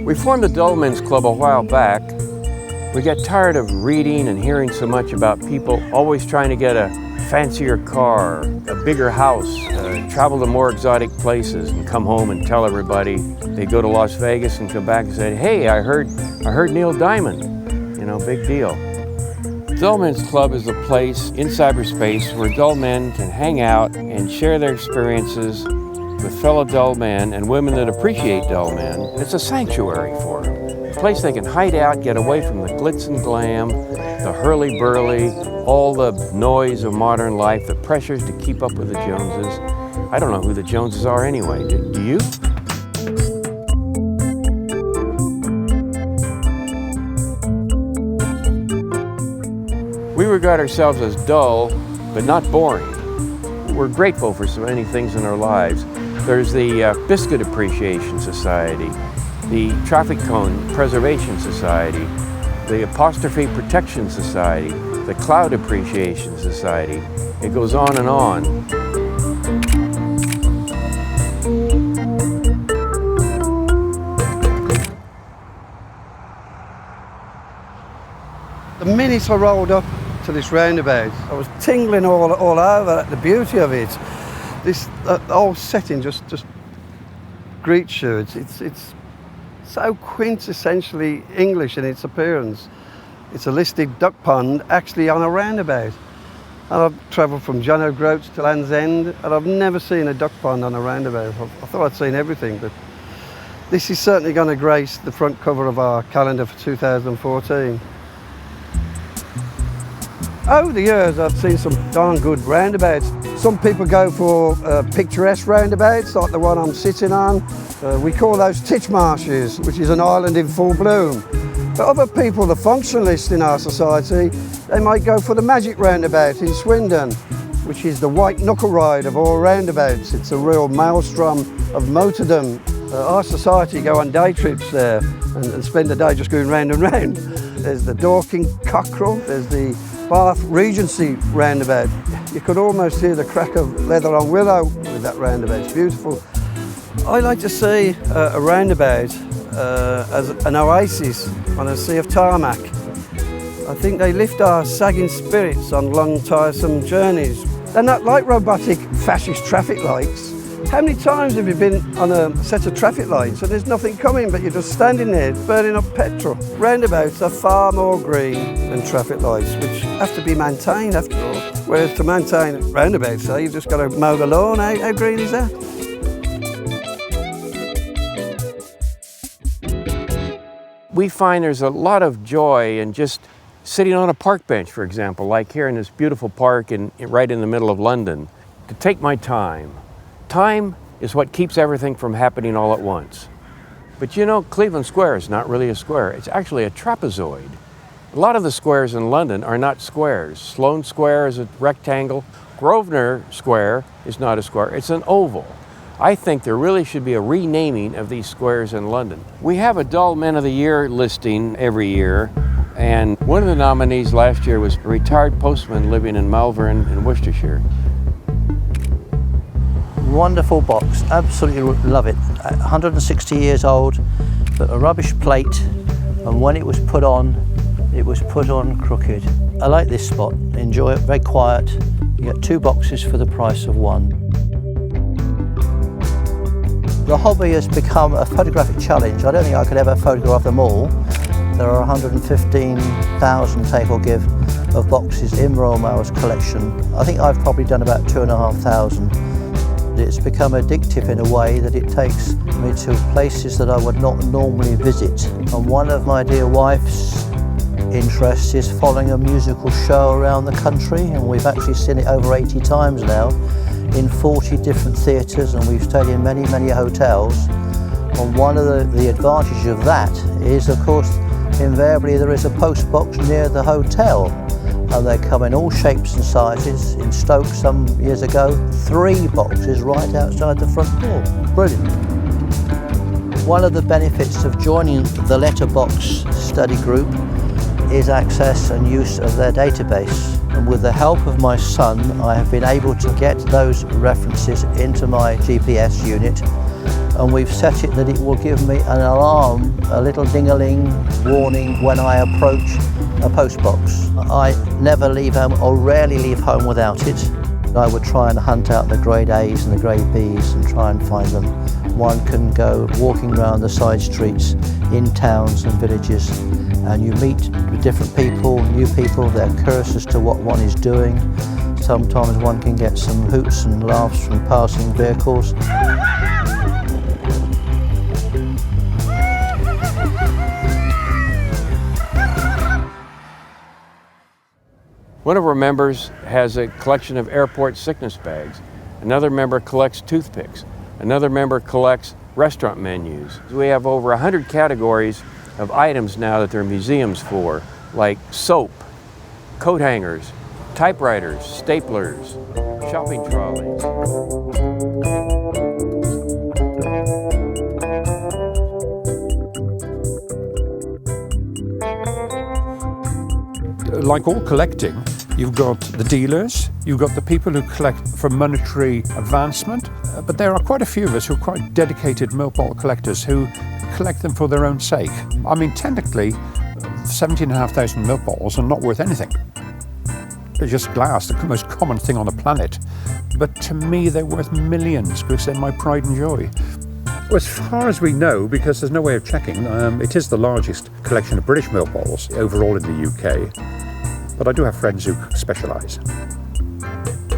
We formed the Dullmen's Club a while back. We got tired of reading and hearing so much about people always trying to get a fancier car, a bigger house, travel to more exotic places and come home and tell everybody. They go to Las Vegas and come back and say, hey, I heard Neil Diamond. You know, big deal. Dullmen's Club is a place in cyberspace where dull men can hang out and share their experiences with fellow dull men and women that appreciate dull men. It's a sanctuary for them. A place they can hide out, get away from the glitz and glam, the hurly-burly, all the noise of modern life, the pressures to keep up with the Joneses. I don't know who the Joneses are anyway. Do you? We regard ourselves as dull, but not boring. We're grateful for so many things in our lives. There's the Biscuit Appreciation Society, the Traffic Cone Preservation Society, the Apostrophe Protection Society, the Cloud Appreciation Society. It goes on and on. The minute I rolled up to this roundabout, I was tingling all over at the beauty of it. This whole setting just greets you. It's so quintessentially English in its appearance. It's a listed duck pond actually on a roundabout. And I've travelled from John O'Groats to Land's End, and I've never seen a duck pond on a roundabout. I thought I'd seen everything, but this is certainly going to grace the front cover of our calendar for 2014. Over the years, I've seen some darn good roundabouts. Some people go for picturesque roundabouts, like the one I'm sitting on. We call those titchmarshes, which is an island in full bloom. But other people, the functionalists in our society, they might go for the magic roundabout in Swindon, which is the white knuckle ride of all roundabouts. It's a real maelstrom of motordom. Our society go on day trips there and spend the day just going round and round. There's the Dorking Cockerel, there's the Bath Regency roundabout. You could almost hear the crack of leather on willow with that roundabout. It's beautiful. I like to see a roundabout as an oasis on a sea of tarmac. I think they lift our sagging spirits on long, tiresome journeys. They're not like robotic, fascist traffic lights. How many times have you been on a set of traffic lights and there's nothing coming but you're just standing there burning up petrol? Roundabouts are far more green than traffic lights, which have to be maintained after all. Whereas to maintain roundabouts, you've just got to mow the lawn. How green is that? We find there's a lot of joy in just sitting on a park bench, for example, like here in this beautiful park right in the middle of London, to take my time. Time is what keeps everything from happening all at once. But you know, Cleveland Square is not really a square. It's actually a trapezoid. A lot of the squares in London are not squares. Sloane Square is a rectangle. Grosvenor Square is not a square. It's an oval. I think there really should be a renaming of these squares in London. We have a Dull Men of the Year listing every year, and one of the nominees last year was a retired postman living in Malvern in Worcestershire. Wonderful box, absolutely love it. 160 years old, but a rubbish plate, and when it was put on crooked. I like this spot, enjoy it, very quiet. You get 2 boxes for the price of 1. The hobby has become a photographic challenge. I don't think I could ever photograph them all. There are 115,000 take or give of boxes in Royal Mail's collection. I think I've probably done about 2,500. It's become addictive in a way that it takes me to places that I would not normally visit. And one of my dear wife's interests is following a musical show around the country, and we've actually seen it over 80 times now in 40 different theatres, and we've stayed in many, many hotels. And one of the advantages of that is, of course, invariably there is a post box near the hotel. And they come in all shapes and sizes. In Stoke some years ago, 3 boxes right outside the front door. Brilliant. One of the benefits of joining the Letterbox study group is access and use of their database. And with the help of my son, I have been able to get those references into my GPS unit. and we've set it that it will give me an alarm, a little ding-a-ling warning when I approach a postbox. I never leave home, or rarely leave home without it. I would try and hunt out the grade A's and the grade B's and try and find them. One can go walking around the side streets in towns and villages, and you meet with different people, new people. They're curious as to what one is doing. Sometimes one can get some hoots and laughs from passing vehicles. One of our members has a collection of airport sickness bags. Another member collects toothpicks. Another member collects restaurant menus. We have over 100 categories of items now that there are museums for, like soap, coat hangers, typewriters, staplers, shopping trolleys. Like all collecting, you've got the dealers, you've got the people who collect for monetary advancement, but there are quite a few of us who are quite dedicated milk bottle collectors who collect them for their own sake. I mean, technically, 17,500 milk bottles are not worth anything. They're just glass, the most common thing on the planet. But to me, they're worth millions because they're my pride and joy. Well, as far as we know, because there's no way of checking, it is the largest collection of British milk bottles overall in the UK. But I do have friends who specialise.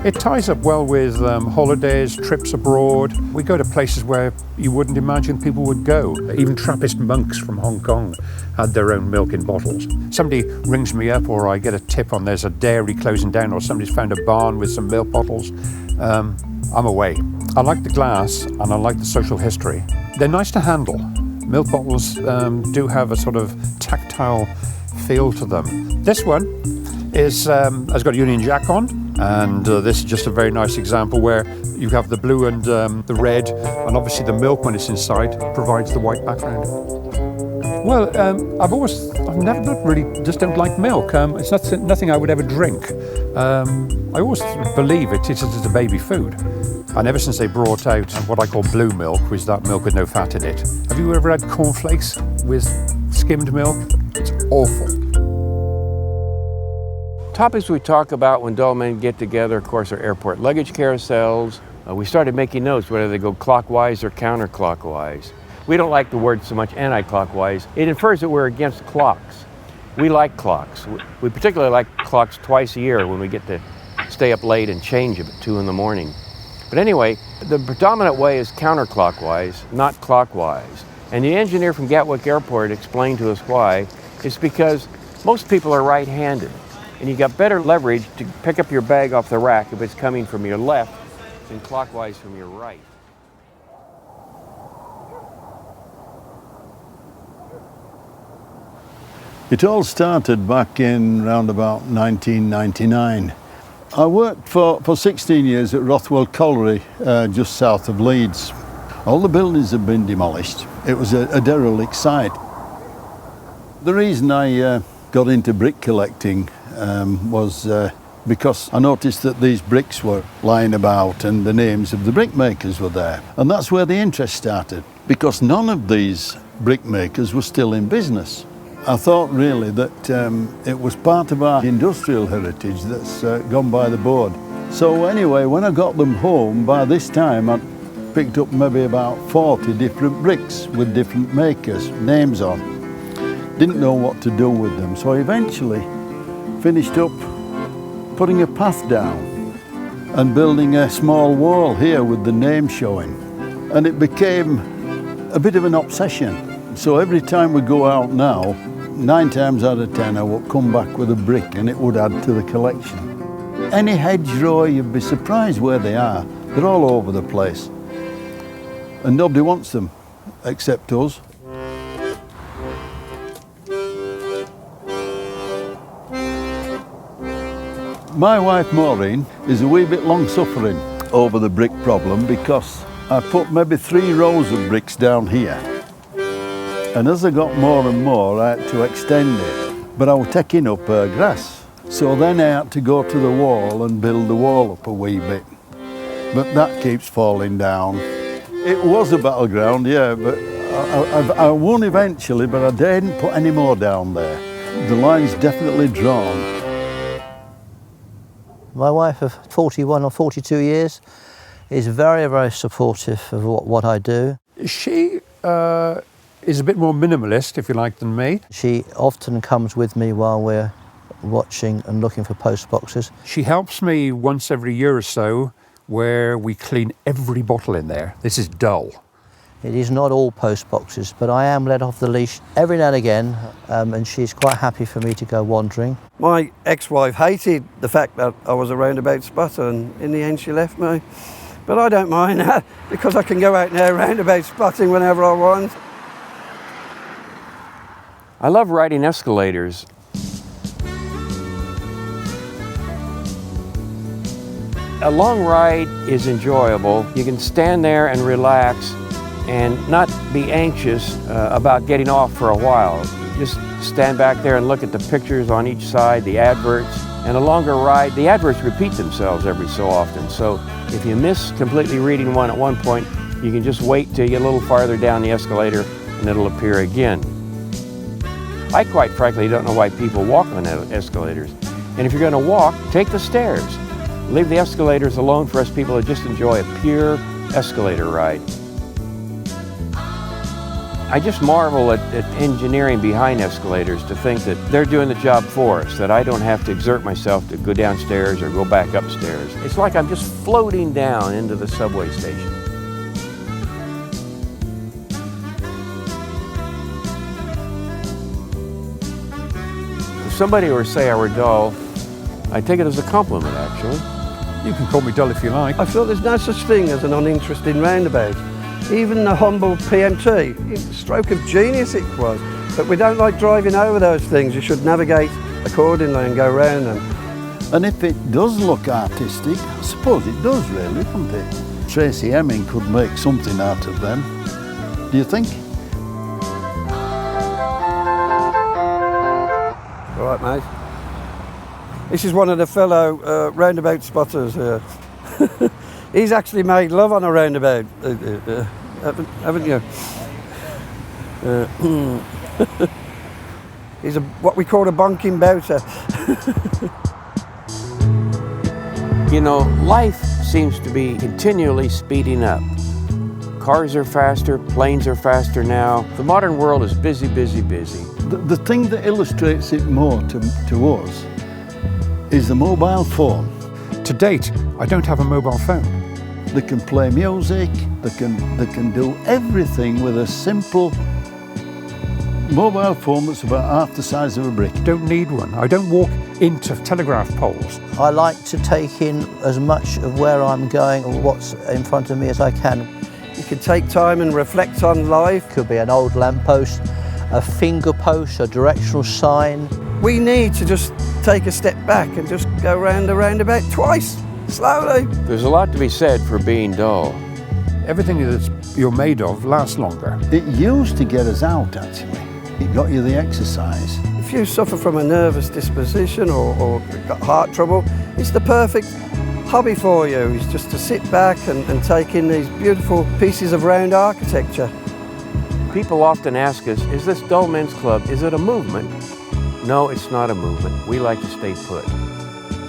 It ties up well with holidays, trips abroad. We go to places where you wouldn't imagine people would go. Even Trappist monks from Hong Kong had their own milk in bottles. Somebody rings me up, or I get a tip on there's a dairy closing down, or somebody's found a barn with some milk bottles. I'm away. I like the glass and I like the social history. They're nice to handle. Milk bottles do have a sort of tactile feel to them. This one has got a Union Jack on, and this is just a very nice example where you have the blue and the red, and obviously the milk when it's inside provides the white background. Well, I've never not really just don't like milk. It's nothing I would ever drink. I always believe it is a baby food. And ever since they brought out what I call blue milk, which is that milk with no fat in it. Have you ever had cornflakes with skimmed milk? It's awful. Topics we talk about when dull men get together, of course, are airport luggage carousels. We started making notes whether they go clockwise or counterclockwise. We don't like the word so much anti-clockwise. It infers that we're against clocks. We like clocks. We particularly like clocks twice a year when we get to stay up late and change them at 2 in the morning. But anyway, the predominant way is counterclockwise, not clockwise. And the engineer from Gatwick Airport explained to us why. It's because most people are right-handed, and you got better leverage to pick up your bag off the rack if it's coming from your left than clockwise from your right. It all started back in round about 1999. I worked for 16 years at Rothwell Colliery, just south of Leeds. All the buildings had been demolished. It was a derelict site. The reason I got into brick collecting was because I noticed that these bricks were lying about and the names of the brick makers were there. And that's where the interest started, because none of these brick makers were still in business. I thought really that it was part of our industrial heritage that's gone by the board. So anyway, when I got them home, by this time I'd picked up maybe about 40 different bricks with different makers, names on. Didn't know what to do with them, so I eventually finished up putting a path down and building a small wall here with the name showing. And it became a bit of an obsession. So every time we go out now, 9 times out of 10 I would come back with a brick and it would add to the collection. Any hedgerow, you'd be surprised where they are. They're all over the place. And nobody wants them, except us. My wife Maureen is a wee bit long-suffering over the brick problem because I put maybe 3 rows of bricks down here. And as I got more and more, I had to extend it. But I was taking up grass. So then I had to go to the wall and build the wall up a wee bit. But that keeps falling down. It was a battleground, yeah, but I won eventually, but I didn't put any more down there. The line's definitely drawn. My wife of 41 or 42 years is very, very supportive of what I do. She is a bit more minimalist, if you like, than me. She often comes with me while we're watching and looking for post boxes. She helps me once every year or so where we clean every bottle in there. This is dull. It is not all post boxes, but I am let off the leash every now and again, and she's quite happy for me to go wandering. My ex-wife hated the fact that I was a roundabout spotter, and in the end she left me. But I don't mind that, because I can go out there roundabout spotting whenever I want. I love riding escalators. A long ride is enjoyable. You can stand there and relax and not be anxious about getting off for a while. Just stand back there and look at the pictures on each side, the adverts. And a longer ride, the adverts repeat themselves every so often. So if you miss completely reading one at one point, you can just wait till you get a little farther down the escalator and it'll appear again. I quite frankly don't know why people walk on escalators. And if you're going to walk, take the stairs. Leave the escalators alone for us people to just enjoy a pure escalator ride. I just marvel at engineering behind escalators, to think that they're doing the job for us, that I don't have to exert myself to go downstairs or go back upstairs. It's like I'm just floating down into the subway station. If somebody were to say I were dull, I take it as a compliment, actually. You can call me dull if you like. I feel there's no such thing as an uninteresting roundabout. Even the humble PMT, stroke of genius it was. But we don't like driving over those things. You should navigate accordingly and go round them. And if it does look artistic, I suppose it does really, doesn't it? Tracy Hemming could make something out of them. Do you think? All right, mate. This is one of the fellow roundabout spotters here. He's actually made love on a roundabout, haven't you? He's what we call a bonking bouter. You know, life seems to be continually speeding up. Cars are faster, planes are faster now. The modern world is busy, busy, busy. The thing that illustrates it more to us is the mobile phone. To date, I don't have a mobile phone. They can play music, they can do everything with a simple mobile phone that's about half the size of a brick. Don't need one. I don't walk into telegraph poles. I like to take in as much of where I'm going or what's in front of me as I can. You can take time and reflect on life. Could be an old lamppost, a finger post, a directional sign. We need to just take a step back and just go round the roundabout twice, slowly. There's a lot to be said for being dull. Everything that you're made of lasts longer. It used to get us out, actually. It got you the exercise. If you suffer from a nervous disposition or got heart trouble, it's the perfect hobby for you. It's just to sit back and take in these beautiful pieces of round architecture. People often ask us, is this Dull Men's Club, is it a movement? No, it's not a movement. We like to stay put.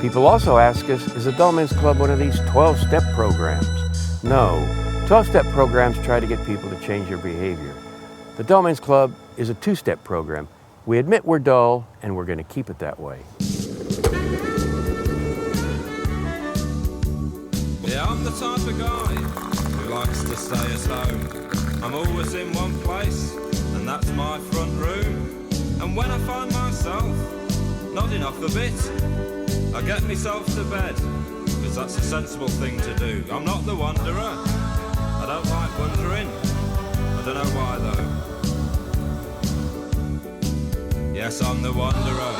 People also ask us, is the Dull Men's Club one of these 12-step programs? No. 12-step programs try to get people to change their behavior. The Dull Men's Club is a 2-step program. We admit we're dull, and we're going to keep it that way. Yeah, I'm the type of guy who likes to stay at home. I'm always in one place, and that's my front room. And when I find myself nodding off a bit, I get myself to bed, because that's a sensible thing to do. I'm not the wanderer. I don't like wandering. I don't know why though. Yes, I'm the wanderer.